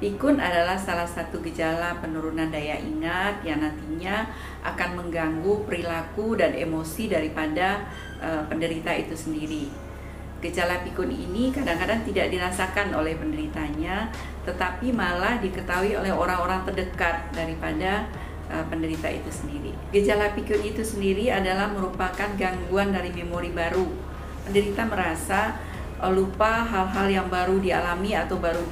Pikun adalah salah satu gejala penurunan daya ingat yang nantinya akan mengganggu perilaku dan emosi daripada penderita itu sendiri. Gejala pikun ini kadang-kadang tidak dirasakan oleh penderitanya, tetapi malah diketahui oleh orang-orang terdekat daripada penderita itu sendiri. Gejala pikun itu sendiri adalah merupakan gangguan dari memori baru. Penderita merasa lupa hal-hal yang baru dialami atau baru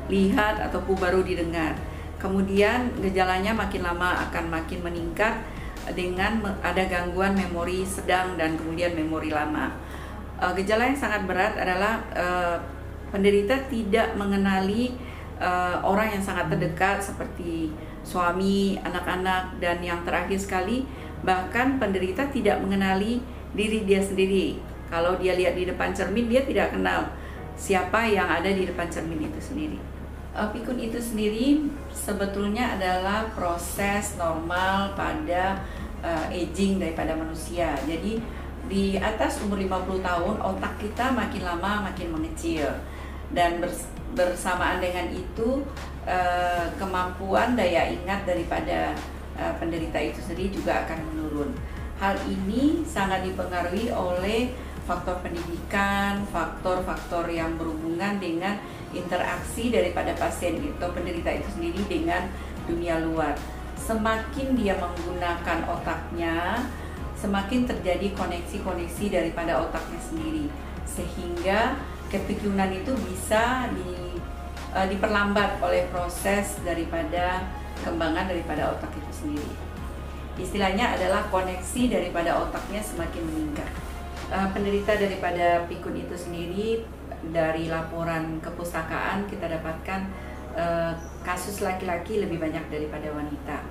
dilihat ataupun baru didengar. Kemudian gejalanya makin lama akan makin meningkat dengan ada gangguan memori sedang dan kemudian memori lama. Gejala yang sangat berat adalah penderita tidak mengenali orang yang sangat terdekat seperti suami, anak-anak, dan yang terakhir sekali bahkan penderita tidak mengenali diri dia sendiri. Kalau dia lihat di depan cermin, dia tidak kenal siapa yang ada di depan cermin itu sendiri. Pikun itu sendiri sebetulnya adalah proses normal pada aging daripada manusia. Jadi di atas umur 50 tahun otak kita makin lama makin mengecil, dan bersamaan dengan itu kemampuan daya ingat daripada penderita itu sendiri juga akan menurun. Hal ini sangat dipengaruhi oleh faktor pendidikan, faktor-faktor yang berhubungan dengan interaksi daripada pasien atau penderita itu sendiri dengan dunia luar. Semakin dia menggunakan otaknya, semakin terjadi koneksi-koneksi daripada otaknya sendiri, sehingga kepikunan itu bisa diperlambat oleh proses daripada kembangan daripada otak itu sendiri. Istilahnya adalah koneksi daripada otaknya semakin meningkat. Penderita daripada pikun itu sendiri, dari laporan kepustakaan kita dapatkan kasus laki-laki lebih banyak daripada wanita.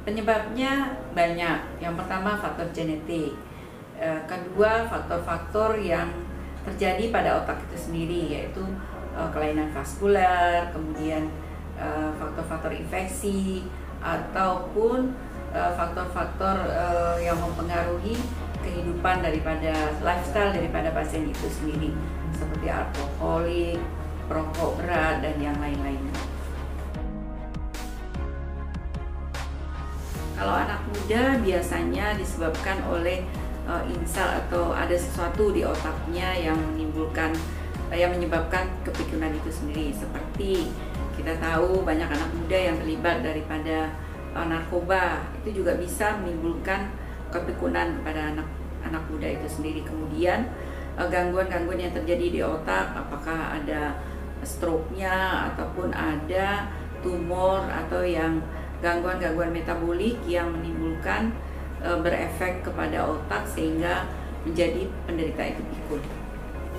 Penyebabnya banyak. Yang pertama faktor genetik, kedua faktor-faktor yang terjadi pada otak itu sendiri, yaitu kelainan vaskular, kemudian faktor-faktor infeksi, ataupun faktor-faktor yang mempengaruhi kehidupan daripada lifestyle daripada pasien itu sendiri, seperti alkoholik, perokok berat, dan yang lain-lainnya. Kalau anak muda biasanya disebabkan oleh insal atau ada sesuatu di otaknya yang menyebabkan kepikunan itu sendiri. Seperti kita tahu banyak anak muda yang terlibat daripada narkoba, itu juga bisa menimbulkan kepikunan kepada anak muda itu sendiri. Kemudian gangguan-gangguan yang terjadi di otak, apakah ada stroke-nya ataupun ada tumor atau yang gangguan-gangguan metabolik yang menimbulkan berefek kepada otak sehingga menjadi penderita itu pikun.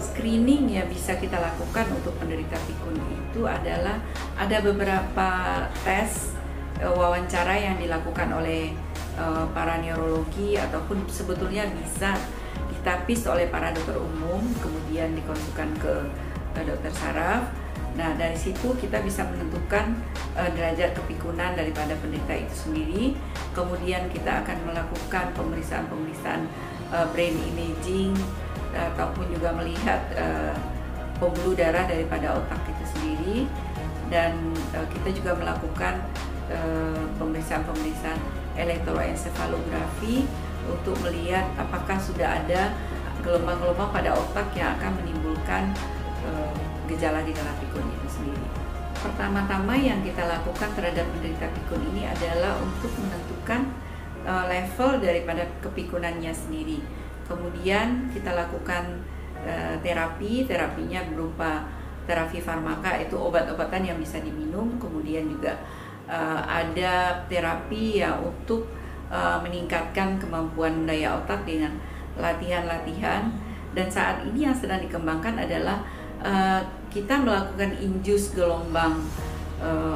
Screening yang bisa kita lakukan untuk penderita pikun itu adalah ada beberapa tes wawancara yang dilakukan oleh para neurologi ataupun sebetulnya bisa ditapis oleh para dokter umum, kemudian dikonsulkan ke dokter saraf. Nah, dari situ kita bisa menentukan derajat kepikunan daripada penderita itu sendiri. Kemudian kita akan melakukan pemeriksaan brain imaging ataupun juga melihat pembuluh darah daripada otak itu sendiri, dan kita juga melakukan pemeriksaan elektroensefalografi untuk melihat apakah sudah ada gelombang-gelombang pada otak yang akan menimbulkan gejala-gejala pikun itu sendiri. Pertama-tama yang kita lakukan terhadap penderita pikun ini adalah untuk menentukan level daripada kepikunannya sendiri. Kemudian kita lakukan terapinya berupa terapi farmaka, itu obat-obatan yang bisa diminum. Kemudian juga ada terapi yang untuk meningkatkan kemampuan daya otak dengan latihan-latihan. Dan saat ini yang sedang dikembangkan adalah kita melakukan induce gelombang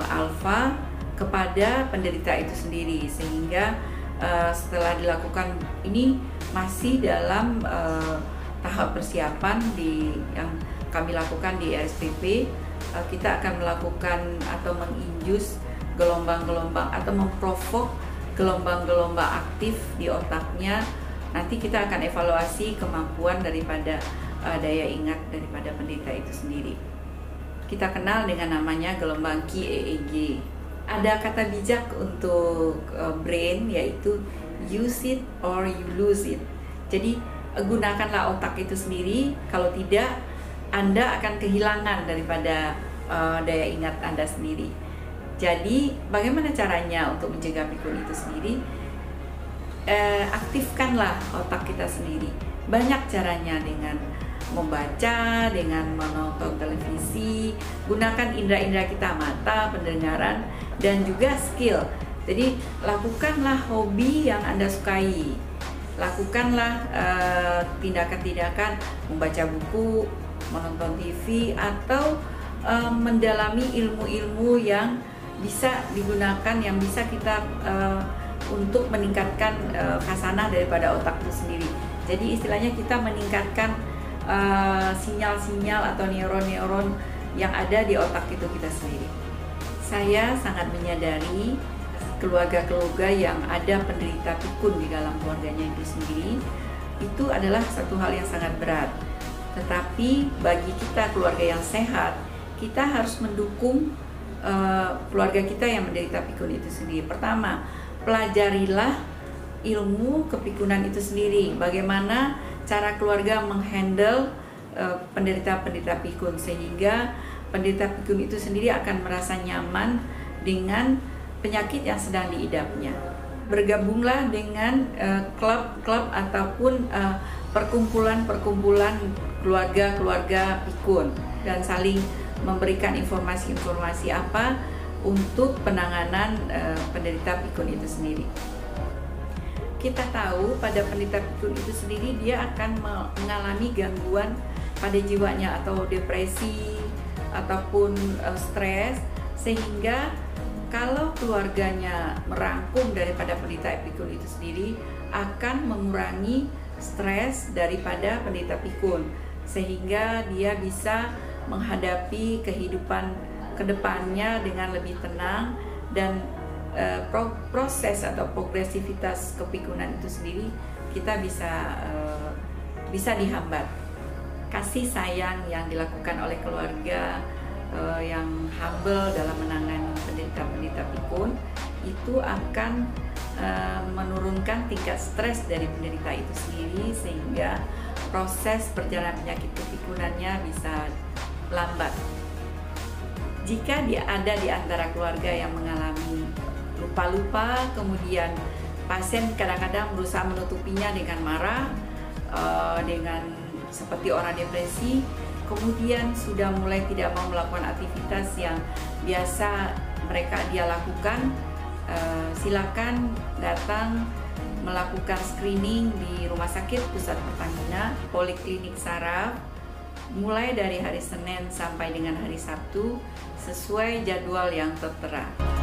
alfa kepada penderita itu sendiri, sehingga setelah dilakukan ini masih dalam tahap persiapan yang kami lakukan di RSPP. Kita akan melakukan atau menginduce gelombang-gelombang atau memprovok gelombang-gelombang aktif di otaknya. Nanti kita akan evaluasi kemampuan daripada daya ingat daripada penderita itu sendiri. kita kenal dengan namanya gelombang QEEG. Ada kata bijak untuk brain, yaitu use it or you lose it. Jadi gunakanlah otak itu sendiri, kalau tidak Anda akan kehilangan daripada daya ingat Anda sendiri. Jadi bagaimana caranya untuk mencegah pikun itu sendiri? Aktifkanlah otak kita sendiri. Banyak caranya, dengan membaca, dengan menonton televisi, gunakan indera-indera kita, mata, pendengaran, dan juga skill. Jadi lakukanlah hobi yang Anda sukai, lakukanlah tindakan-tindakan membaca buku, menonton TV, atau mendalami ilmu-ilmu yang bisa digunakan, yang bisa kita untuk meningkatkan khasanah daripada otak itu sendiri. Jadi istilahnya kita meningkatkan sinyal-sinyal atau neuron-neuron yang ada di otak itu kita sendiri. Saya sangat menyadari keluarga-keluarga yang ada penderita pikun di dalam keluarganya itu sendiri, itu adalah satu hal yang sangat berat. Tetapi bagi kita keluarga yang sehat, kita harus mendukung keluarga kita yang menderita pikun itu sendiri. Pertama, pelajarilah ilmu kepikunan itu sendiri. Bagaimana cara keluarga menghandle penderita-penderita pikun, sehingga penderita pikun itu sendiri akan merasa nyaman dengan penyakit yang sedang diidapnya. Bergabunglah dengan klub-klub ataupun perkumpulan-perkumpulan keluarga-keluarga pikun, dan saling memberikan informasi-informasi apa untuk penanganan penderita pikun itu sendiri. Kita tahu pada penderita pikun itu sendiri, dia akan mengalami gangguan pada jiwanya atau depresi ataupun stres, sehingga kalau keluarganya merangkum daripada penderita pikun itu sendiri, akan mengurangi stres daripada penderita pikun, sehingga dia bisa menghadapi kehidupan kedepannya dengan lebih tenang, dan proses atau progresivitas kepikunan itu sendiri kita bisa dihambat. Kasih sayang yang dilakukan oleh keluarga yang humble dalam menangani penderita-penderita pikun itu akan menurunkan tingkat stres dari penderita itu sendiri, sehingga proses perjalanan penyakit kepikunannya bisa lambat. Jika dia ada di antara keluarga yang mengalami lupa-lupa, kemudian pasien kadang-kadang berusaha menutupinya dengan marah, dengan seperti orang depresi, kemudian sudah mulai tidak mau melakukan aktivitas yang biasa dia lakukan, silakan datang melakukan screening di Rumah Sakit Pusat Pertamina, Poliklinik Saraf, mulai dari hari Senin sampai dengan hari Sabtu, sesuai jadwal yang tertera.